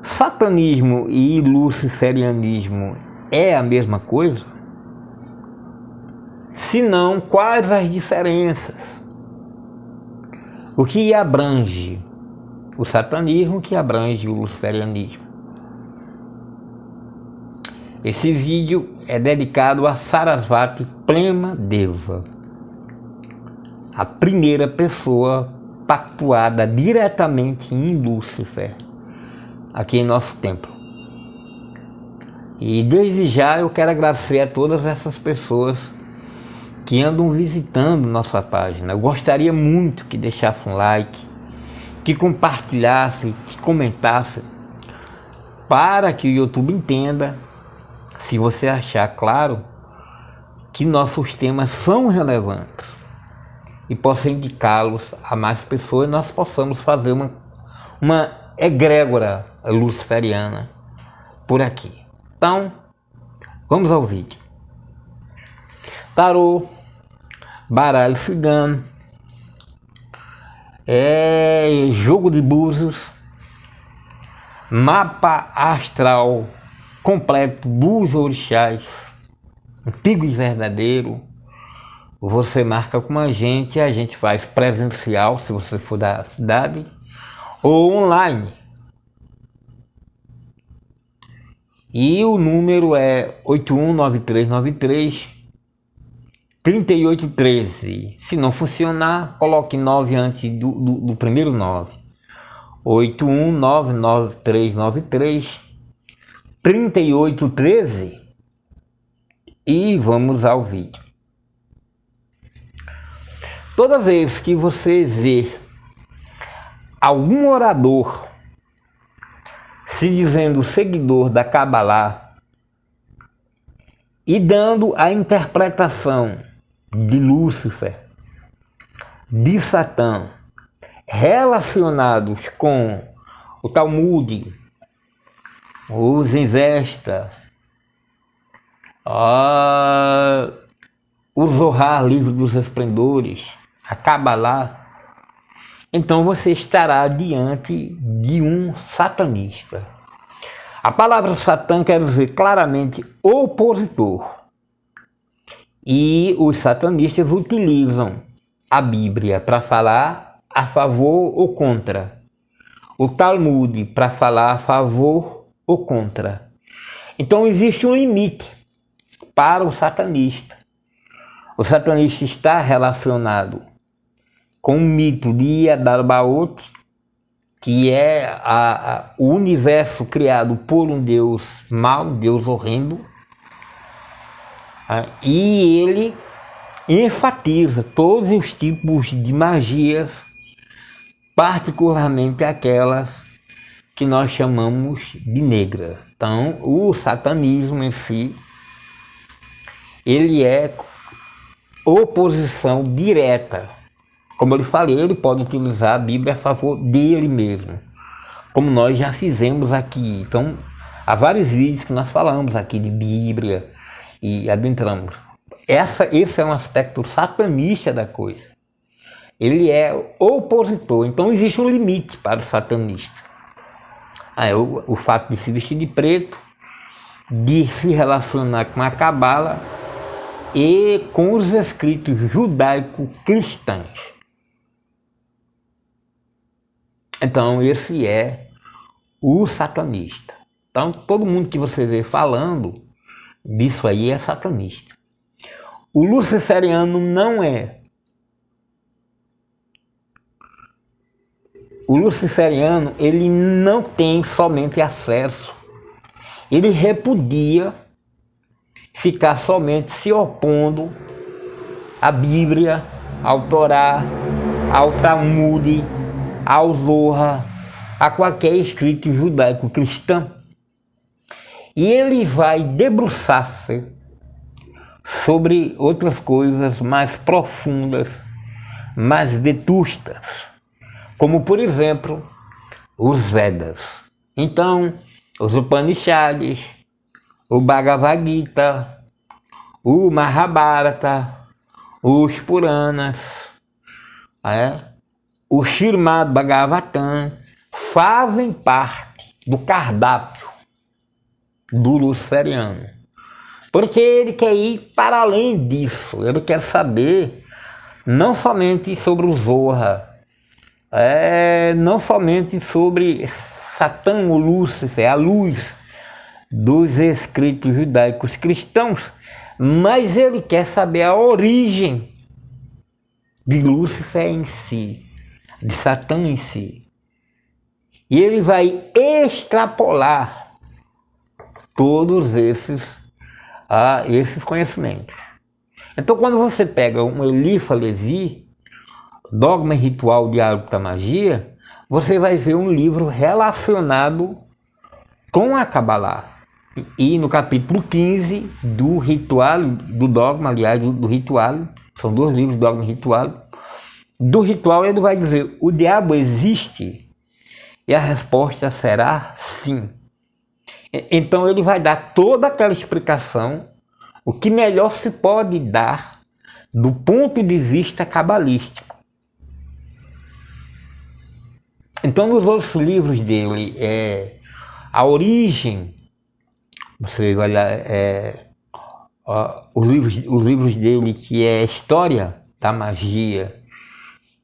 Satanismo e luciferianismo é a mesma coisa? Se não, quais as diferenças? O que abrange o satanismo, o que abrange o luciferianismo? Esse vídeo é dedicado a Sarasvati Premadeva, a primeira pessoa pactuada diretamente em Lúcifer, aqui em nosso templo. E desde já eu quero agradecer a todas essas pessoas que andam visitando nossa página. Eu gostaria muito que deixasse um like, que compartilhasse, que comentasse, para que o YouTube entenda, se você achar claro, que nossos temas são relevantes e possa indicá-los a mais pessoas e nós possamos fazer uma egrégora luciferiana por aqui. Então, vamos ao vídeo. Tarô, baralho cigano, jogo de búzios, mapa astral completo dos orixás, antigo e verdadeiro. Você marca com a gente faz presencial, se você for da cidade, ou online. E o número é 819393-3813. Se não funcionar, coloque 9 antes do primeiro 9. 819393-3813. E vamos ao vídeo. Toda vez que você vê algum orador se dizendo seguidor da Kabbalah e dando a interpretação de Lúcifer, de Satã, relacionados com o Talmud, os Avesta, o Zohar, livro dos esplendores, a Kabbalah, então você estará diante de um satanista. A palavra Satã quer dizer claramente opositor. E os satanistas utilizam a Bíblia para falar a favor ou contra. O Talmud para falar a favor ou contra. Então existe um limite para o satanista. O satanista está relacionado com o mito de Yadalbaoth, que é o universo criado por um Deus mau, um Deus horrendo, e ele enfatiza todos os tipos de magias, particularmente aquelas que nós chamamos de negras. Então, o satanismo em si, ele é oposição direta. Como eu lhe falei, ele pode utilizar a Bíblia a favor dele mesmo, como nós já fizemos aqui. Então, há vários vídeos que nós falamos aqui de Bíblia e adentramos. Esse é um aspecto satanista da coisa. Ele é opositor, então existe um limite para o satanista. O fato de se vestir de preto, de se relacionar com a Cabala e com os escritos judaico-cristãos. Então, esse é o satanista. Então, todo mundo que você vê falando disso aí é satanista. O luciferiano não é. O luciferiano, ele não tem somente acesso. Ele repudia ficar somente se opondo à Bíblia, ao Torá, ao Talmud, ao Zohar, a qualquer escrito judaico-cristão. E ele vai debruçar-se sobre outras coisas mais profundas, mais vetustas, como, por exemplo, os Vedas. Então, os Upanishads, o Bhagavad Gita, o Mahabharata, os Puranas, o Srimad Bhagavatam, fazem parte do cardápio do luciferiano. Porque ele quer ir para além disso, ele quer saber não somente sobre o Zohar, não somente sobre Satã ou Lúcifer, a luz dos escritos judaicos cristãos, mas ele quer saber a origem de Lúcifer em si, de Satã em si. E ele vai extrapolar todos esses conhecimentos. Então, quando você pega um Elifa Levi, Dogma e Ritual Diário da Magia, você vai ver um livro relacionado com a Kabbalah. E no capítulo 15 do Ritual, do Dogma, aliás, do Ritual, são 2 livros, Dogma e Ritual. Do Ritual ele vai dizer, o diabo existe? E a resposta será sim. Então ele vai dar toda aquela explicação, o que melhor se pode dar do ponto de vista cabalístico. Então nos outros livros dele, a origem, você vai olhar os livros dele, que é História da Magia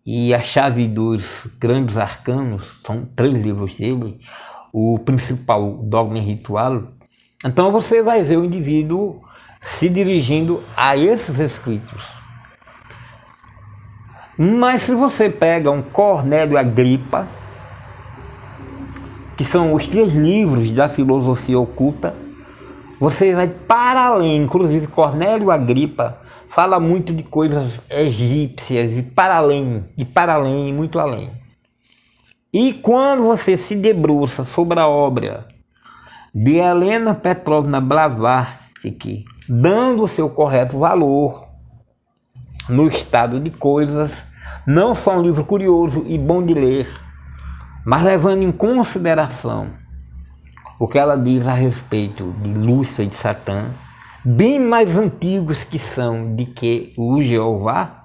e A Chave dos Grandes Arcanos, são 3 livros dele, o principal, Dogma e Ritual. Então você vai ver o indivíduo se dirigindo a esses escritos. Mas se você pega um Cornélio Agripa, que são os 3 livros da filosofia oculta, você vai para além. Inclusive Cornélio Agripa fala muito de coisas egípcias e para além, muito além. E quando você se debruça sobre a obra de Helena Petrovna Blavatsky, dando o seu correto valor no estado de coisas, não só um livro curioso e bom de ler, mas levando em consideração o que ela diz a respeito de Lúcifer e de Satã, bem mais antigos que são de que o Jeová,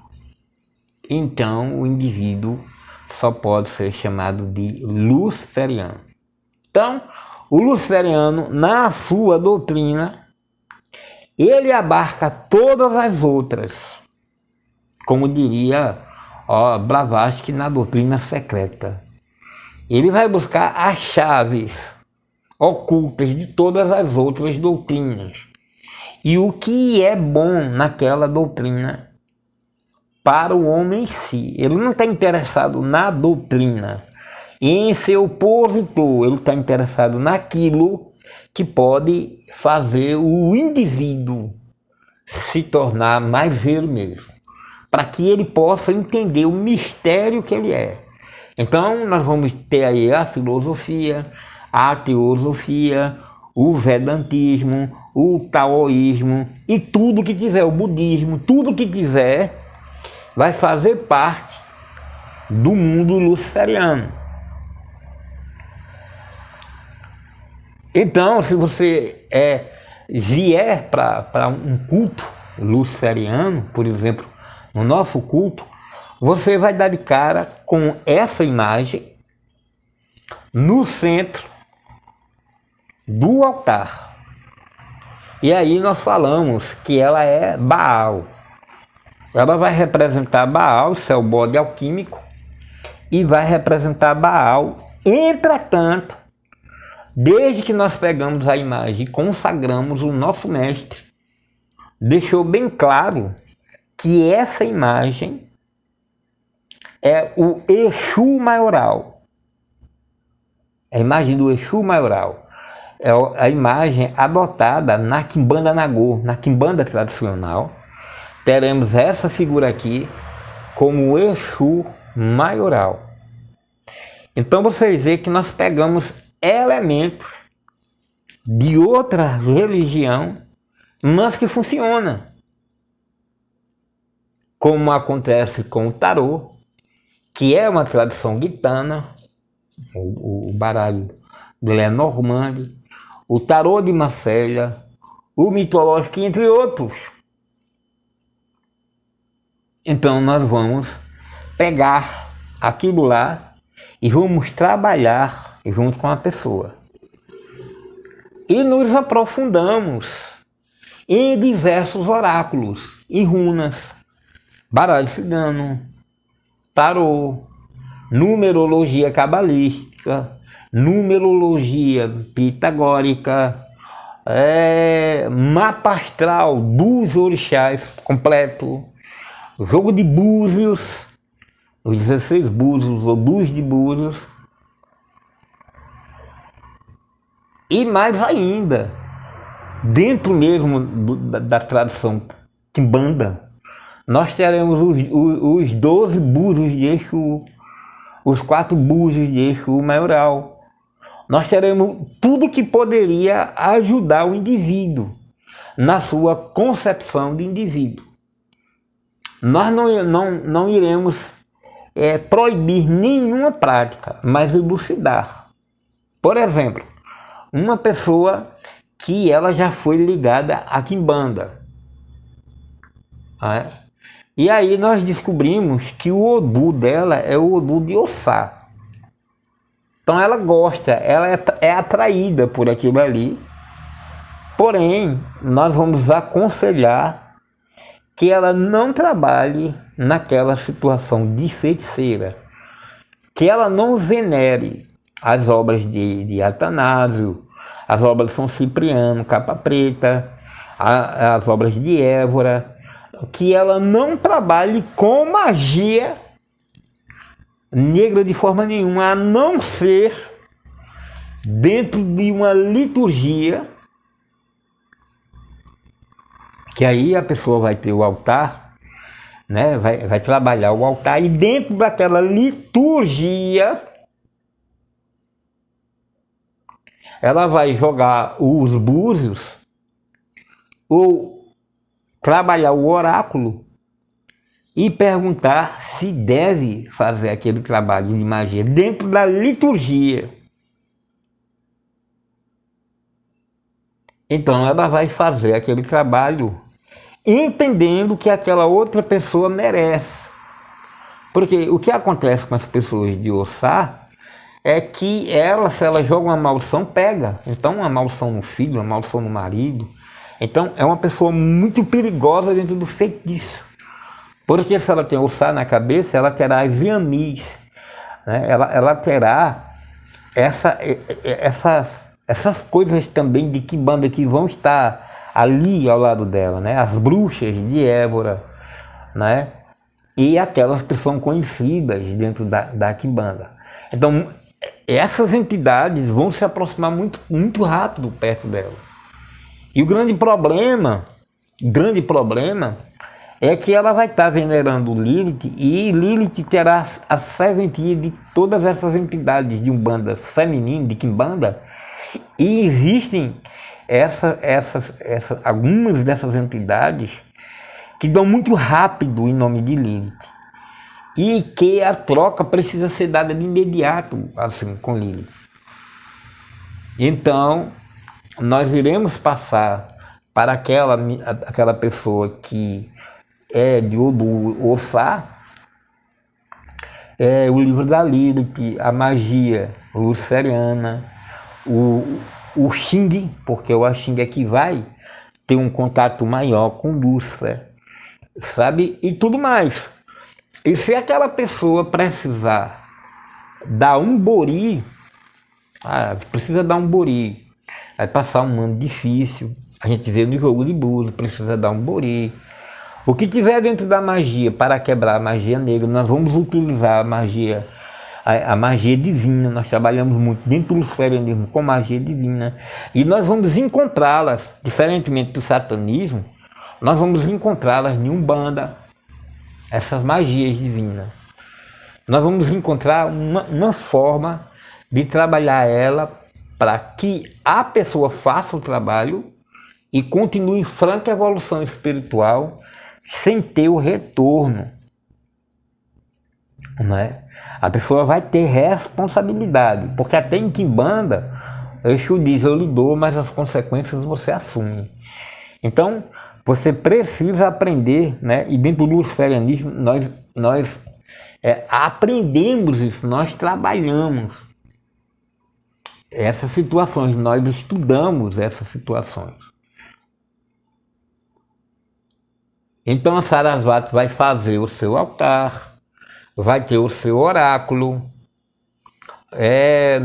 então o indivíduo só pode ser chamado de luciferiano. Então, o luciferiano, na sua doutrina, ele abarca todas as outras, como diria Blavatsky na doutrina secreta. Ele vai buscar as chaves ocultas de todas as outras doutrinas. E o que é bom naquela doutrina para o homem em si. Ele não está interessado na doutrina, em ser opositor. Ele está interessado naquilo que pode fazer o indivíduo se tornar mais ele mesmo, para que ele possa entender o mistério que ele é. Então nós vamos ter aí a filosofia, a teosofia, o vedantismo, o taoísmo e tudo que tiver, o budismo, tudo que tiver vai fazer parte do mundo luciferiano. Então, se você vier para um culto luciferiano, por exemplo, no nosso culto, você vai dar de cara com essa imagem no centro do altar. E aí nós falamos que ela é Baal. Ela vai representar Baal, isso é o bode alquímico, e vai representar Baal. Entretanto, desde que nós pegamos a imagem e consagramos, o nosso mestre deixou bem claro que essa imagem é o Exu maioral. A imagem do Exu maioral é a imagem adotada na Quimbanda Nagô, na Quimbanda tradicional. Teremos essa figura aqui como o Exu maioral. Então vocês veem que nós pegamos elementos de outra religião, mas que funciona. Como acontece com o tarô, que é uma tradição gitana, o baralho de Lenormand, o tarô de Marselha, o mitológico, entre outros. Então nós vamos pegar aquilo lá e vamos trabalhar junto com a pessoa. e nos aprofundamos em diversos oráculos e runas, baralho cigano, tarô, numerologia cabalística, numerologia pitagórica, mapa astral dos orixás completo, jogo de búzios, os 16 búzios ou luz de búzios, e mais ainda, dentro mesmo da tradição quimbanda, nós teremos os 12 búzios de Exu, os 4 búzios de Exu maioral. Nós teremos tudo que poderia ajudar o indivíduo na sua concepção de indivíduo. Nós não iremos proibir nenhuma prática, mas elucidar. Por exemplo, uma pessoa que ela já foi ligada à quimbanda. E aí nós descobrimos que o odô dela é o odô de Ossá. Então ela gosta, ela é atraída por aquilo ali. Porém, nós vamos aconselhar que ela não trabalhe naquela situação de feiticeira, que ela não venere as obras de Atanásio, as obras de São Cipriano, Capa Preta, as obras de Évora, que ela não trabalhe com magia negra de forma nenhuma, a não ser dentro de uma liturgia, que aí a pessoa vai ter o altar, né? vai trabalhar o altar, e dentro daquela liturgia ela vai jogar os búzios ou trabalhar o oráculo e perguntar se deve fazer aquele trabalho de magia dentro da liturgia. Então ela vai fazer aquele trabalho entendendo que aquela outra pessoa merece. Porque o que acontece com as pessoas de Ossá é que se ela joga uma maldição, pega. Então uma maldição no filho, uma maldição no marido. Então é uma pessoa muito perigosa dentro do feitiço. Porque se ela tem Ossá na cabeça, ela terá as iamis, né? Ela terá essas coisas também de quimbanda que vão estar ali ao lado dela, né? As bruxas de Évora, né? E aquelas que são conhecidas dentro da quimbanda. Então, essas entidades vão se aproximar muito rápido perto dela. E o grande problema é que ela vai estar venerando Lilith, e Lilith terá a serventia de todas essas entidades de Umbanda feminina, de quimbanda, e existem algumas dessas entidades que dão muito rápido em nome de Lilith, e que a troca precisa ser dada de imediato, assim, com Lilith. Então, nós iremos passar para aquela pessoa que é de Ossá, o livro da Lilith, a magia luciferiana, o Xing, porque o Xing é que vai ter um contato maior com Lúcifer, sabe? E tudo mais. E se aquela pessoa precisar dar um bori, precisa dar um bori, vai passar um ano difícil, a gente vê no jogo de búzios, precisa dar um bori. O que tiver dentro da magia para quebrar a magia negra, nós vamos utilizar a magia divina. Nós trabalhamos muito dentro do luciferianismo com magia divina, e nós vamos encontrá-las, diferentemente do satanismo, nós vamos encontrá-las em Umbanda, essas magias divinas. Nós vamos encontrar uma forma de trabalhar ela para que a pessoa faça o trabalho e continue em franca evolução espiritual, sem ter o retorno, né? A pessoa vai ter responsabilidade, porque até em quimbanda, Exu diz: eu lhe dou, mas as consequências você assume. Então, você precisa aprender, né? E dentro do luciferianismo, nós aprendemos isso, nós trabalhamos essas situações, nós estudamos essas situações. Então a Sarasvati vai fazer o seu altar, vai ter o seu oráculo,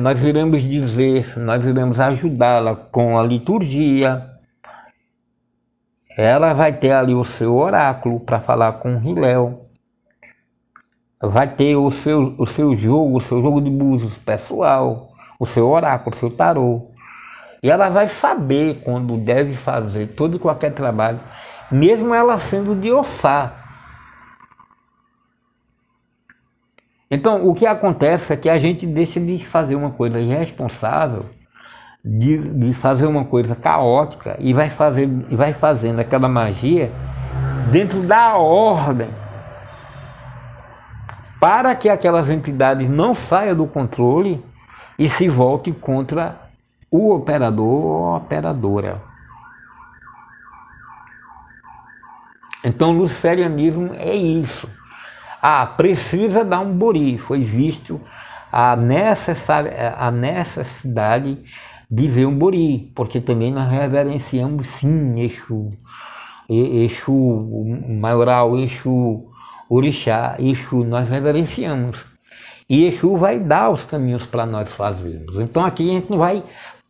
nós iremos dizer, nós iremos ajudá-la com a liturgia. Ela vai ter ali o seu oráculo para falar com o Hillel. Vai ter o seu jogo de búzios pessoal, o seu oráculo, o seu tarô. E ela vai saber quando deve fazer todo e qualquer trabalho, mesmo ela sendo de Ossá. Então, o que acontece é que a gente deixa de fazer uma coisa irresponsável, de fazer uma coisa caótica e vai fazendo aquela magia dentro da ordem, para que aquelas entidades não saiam do controle e se voltem contra o operador ou a operadora. Então, o luciferianismo é isso. Precisa dar um bori. Foi visto a necessidade de ver um bori, porque também nós reverenciamos sim Exu, Maioral, Exu, Orixá, Exu, nós reverenciamos. E Exu vai dar os caminhos para nós fazermos. Então aqui a gente não vai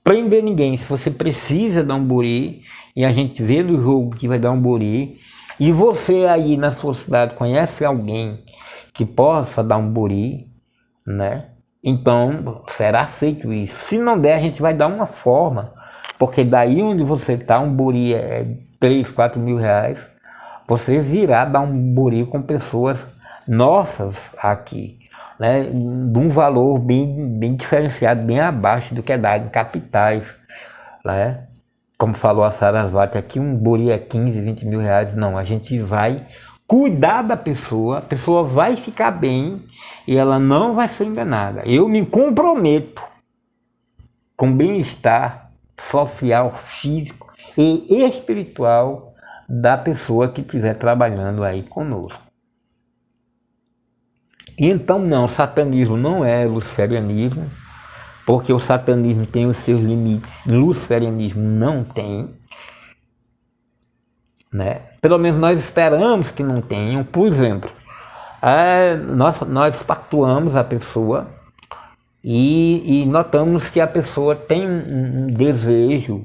prender ninguém. Se você precisa dar um bori, e a gente vê no jogo que vai dar um bori, e você aí na sua cidade conhece alguém que possa dar um bori, né? Então será feito isso. Se não der, a gente vai dar uma forma, porque daí onde você está, um bori é 3, 4 mil reais, você virá dar um bori com pessoas nossas aqui, né? De um valor bem diferenciado, bem abaixo do que é dado em capitais, né? Como falou a Sarasvati, aqui um bori é 15, 20 mil reais. Não, a gente vai cuidar da pessoa, a pessoa vai ficar bem e ela não vai ser enganada. Eu me comprometo com o bem-estar social, físico e espiritual da pessoa que estiver trabalhando aí conosco. Então não, o satanismo não é luciferianismo, porque o satanismo tem os seus limites, o luciferianismo não tem, né? Pelo menos nós esperamos que não tenham. Por exemplo, nós pactuamos a pessoa e notamos que a pessoa tem um desejo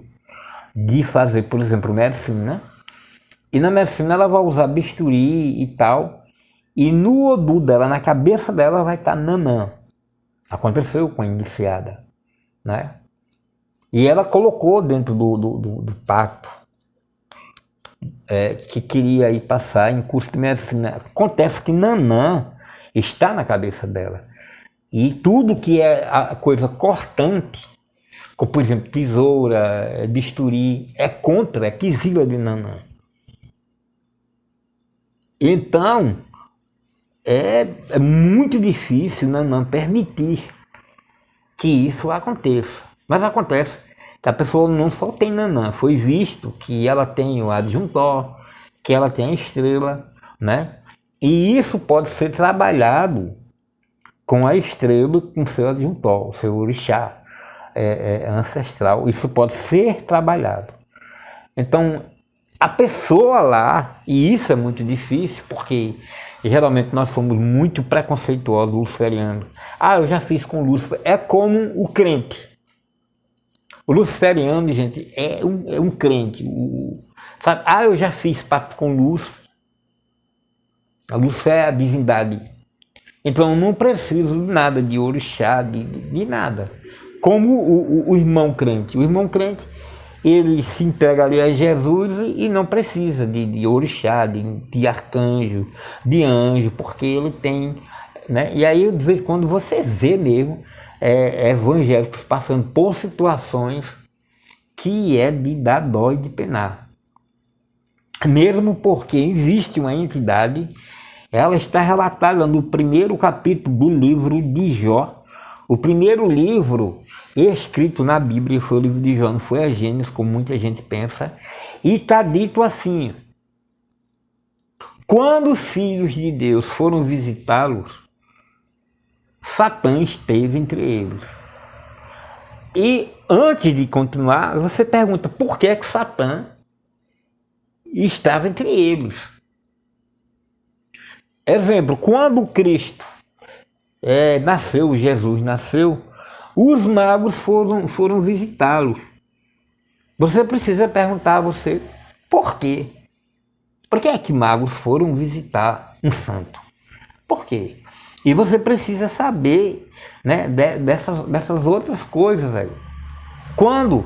de fazer, por exemplo, medicina, e na medicina ela vai usar bisturi e tal, e no Odu dela, na cabeça dela vai estar Nanã. Aconteceu com a iniciada, né? E ela colocou dentro do pacto que queria ir passar em curso de medicina. Acontece que Nanã está na cabeça dela. E tudo que é a coisa cortante, como por exemplo tesoura, bisturi, é contra, é quisila de Nanã. Então, é muito difícil Nanã permitir que isso aconteça. Mas acontece que a pessoa não só tem Nanã, foi visto que ela tem o adjuntor, que ela tem a estrela, né? E isso pode ser trabalhado com a estrela, com o seu adjuntor, o seu orixá ancestral. Isso pode ser trabalhado. Então, a pessoa lá, e isso é muito difícil, porque geralmente nós somos muito preconceituosos, luciferianos. Eu já fiz com Lúcifer. É como o crente. O luciferiano, gente, é um crente. Sabe? Eu já fiz pacto com Lúcifer. A Lúcifer é a divindade. Então eu não preciso de nada, de orixá, de nada. Como o irmão crente. O irmão crente, ele se entrega ali a Jesus e não precisa de orixá, de arcanjo, de anjo, porque ele tem, né? E aí de vez em quando você vê mesmo evangélicos passando por situações que é de dar dó e de penar. Mesmo porque existe uma entidade, ela está relatada no primeiro capítulo do livro de Jó. O primeiro livro escrito na Bíblia foi o livro de Jó, não foi a Gênesis, como muita gente pensa. E está dito assim: quando os filhos de Deus foram visitá-los, Satã esteve entre eles. E antes de continuar, você pergunta por que que Satã estava entre eles. Exemplo, quando Cristo nasceu, Jesus nasceu, os magos foram visitá-lo. Você precisa perguntar a você por quê? Por que é que magos foram visitar um santo? Por quê? E você precisa saber, né, dessas outras coisas aí. Quando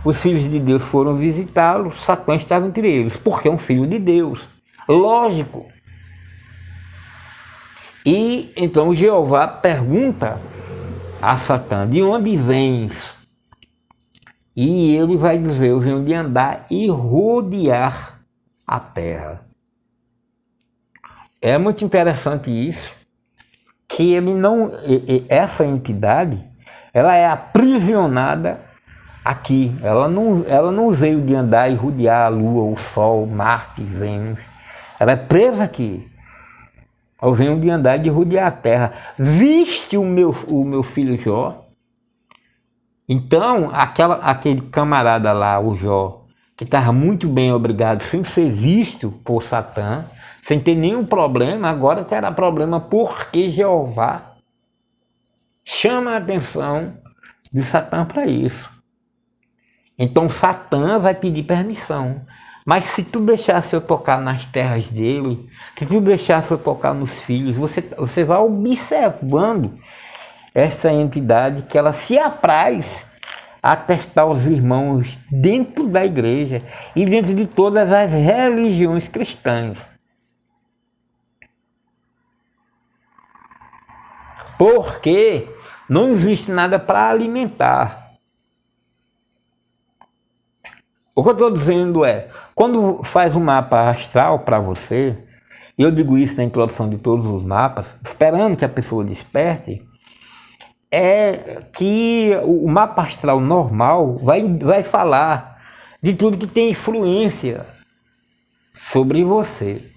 os filhos de Deus foram visitá-lo, Satã estava entre eles, porque é um filho de Deus. Lógico. E então Jeová pergunta a Satã, de onde vens? E ele vai dizer, eu venho de andar e rodear a terra. É muito interessante isso, que ele não, essa entidade, ela é aprisionada aqui. Ela não veio de andar e rodear a Lua, o Sol, Marte, Vênus. Ela é presa aqui. Eu venho de andar e de rodear a terra. Viste o meu filho Jó? Então, aquele camarada lá, o Jó, que estava muito bem obrigado, sem ser visto por Satã, sem ter nenhum problema, agora terá problema porque Jeová chama a atenção de Satã para isso. Então Satã vai pedir permissão. Mas se tu deixasse eu tocar nas terras dele, se tu deixasse eu tocar nos filhos, você vai observando essa entidade que ela se apraz a testar os irmãos dentro da igreja e dentro de todas as religiões cristãs. Porque não existe nada para alimentar. O que eu estou dizendo é, quando faz um mapa astral para você, e eu digo isso na introdução de todos os mapas, esperando que a pessoa desperte, é que o mapa astral normal vai falar de tudo que tem influência sobre você.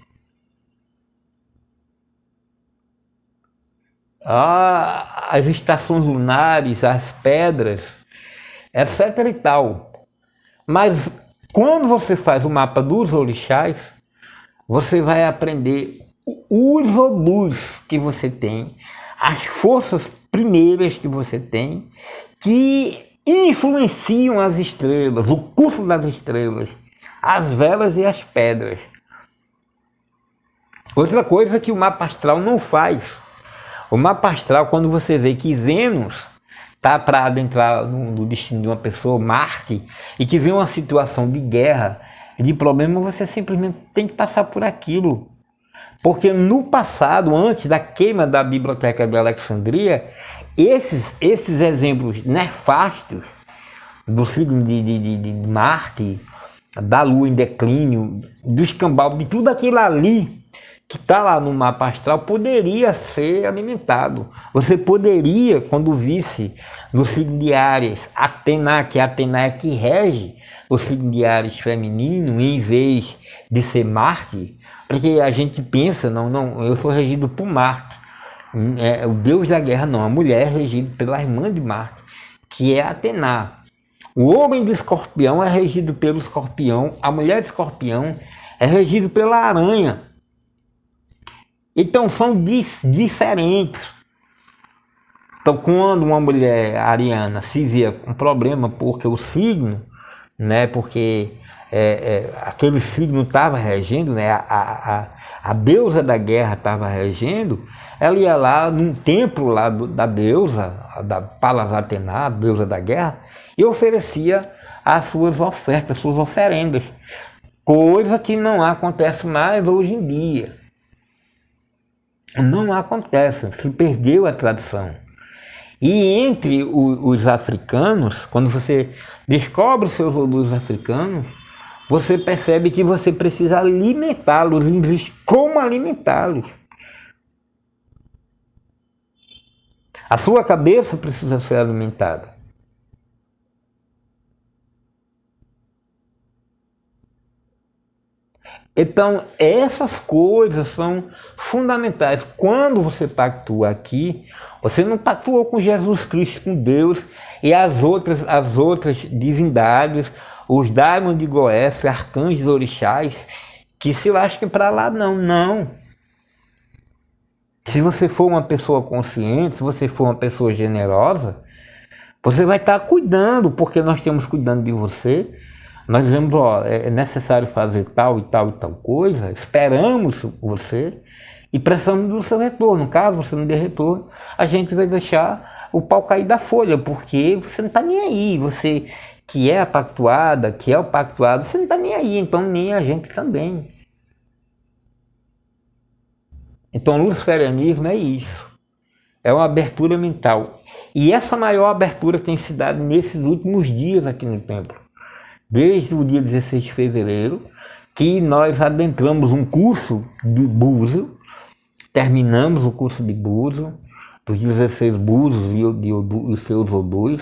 As estações lunares, as pedras, etc e tal. Mas quando você faz o mapa dos orixás, você vai aprender os odus que você tem, as forças primeiras que você tem, que influenciam as estrelas, o curso das estrelas, as velas e as pedras. Outra coisa que o mapa astral não faz. O mapa astral, quando você vê que Vênus está para adentrar no destino de uma pessoa, Marte, e que vem uma situação de guerra, de problema, você simplesmente tem que passar por aquilo. Porque no passado, antes da queima da Biblioteca de Alexandria, esses exemplos nefastos do signo de Marte, da Lua em declínio, do escambau, de tudo aquilo ali que está lá no mapa astral, poderia ser alimentado. Você poderia, quando visse no signo de Áries, Atena, que é que rege o signo de Áries feminino, em vez de ser Marte, porque a gente pensa, não, eu sou regido por Marte, o deus da guerra não, a mulher é regida pela irmã de Marte, que é Atena. O homem de Escorpião é regido pelo Escorpião, a mulher de Escorpião é regida pela aranha. Então são diferentes. Então quando uma mulher ariana se vê com problema porque o signo, né, porque aquele signo estava regendo, né, a deusa da guerra estava regendo, ela ia lá num templo lá da deusa, da Palas Atena, a deusa da guerra, e oferecia as suas ofertas, as suas oferendas, coisa que não acontece mais hoje em dia. Não acontece, se perdeu a tradição. E entre os africanos, quando você descobre os seus odus africanos, você percebe que você precisa alimentá-los, existe como alimentá-los. A sua cabeça precisa ser alimentada. Então, essas coisas são fundamentais. Quando você pactua aqui, você não pactuou com Jesus Cristo, com Deus e as outras divindades, os daimons de Goécia, arcanjos, orixás, que se lasquem para lá, não, não. Se você for uma pessoa consciente, se você for uma pessoa generosa, você vai estar cuidando, porque nós estamos cuidando de você. Nós dizemos, ó, é necessário fazer tal e tal e tal coisa, esperamos você e precisamos do seu retorno. Caso você não dê retorno, a gente vai deixar o pau cair da folha, porque você não está nem aí. Você que é a pactuada, que é o pactuado, você não está nem aí, então nem a gente também. Então o luciferianismo é isso, é uma abertura mental. E essa maior abertura tem se dado nesses últimos dias aqui no templo. Desde o dia 16 de fevereiro, que nós adentramos um curso de Búzio, terminamos o curso de Búzio, dos 16 Búzios e os seus odus,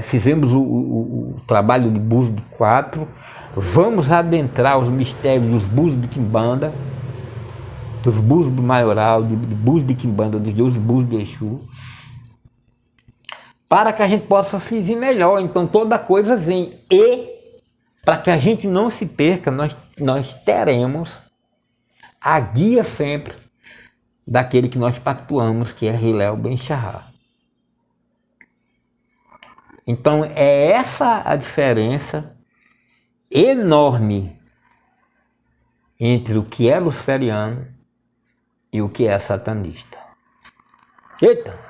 fizemos o trabalho de Búzio de 4, vamos adentrar os mistérios dos Búzios de Quimbanda, dos Búzios do Maioral, de Búzios de Quimbanda, dos 12 Búzios de Exu, para que a gente possa se ver melhor. Então toda coisa vem. E para que a gente não se perca, nós teremos a guia sempre daquele que nós pactuamos, que é Hilel Ben Shahar. Então é essa a diferença enorme entre o que é luciferiano e o que é satanista. Eita!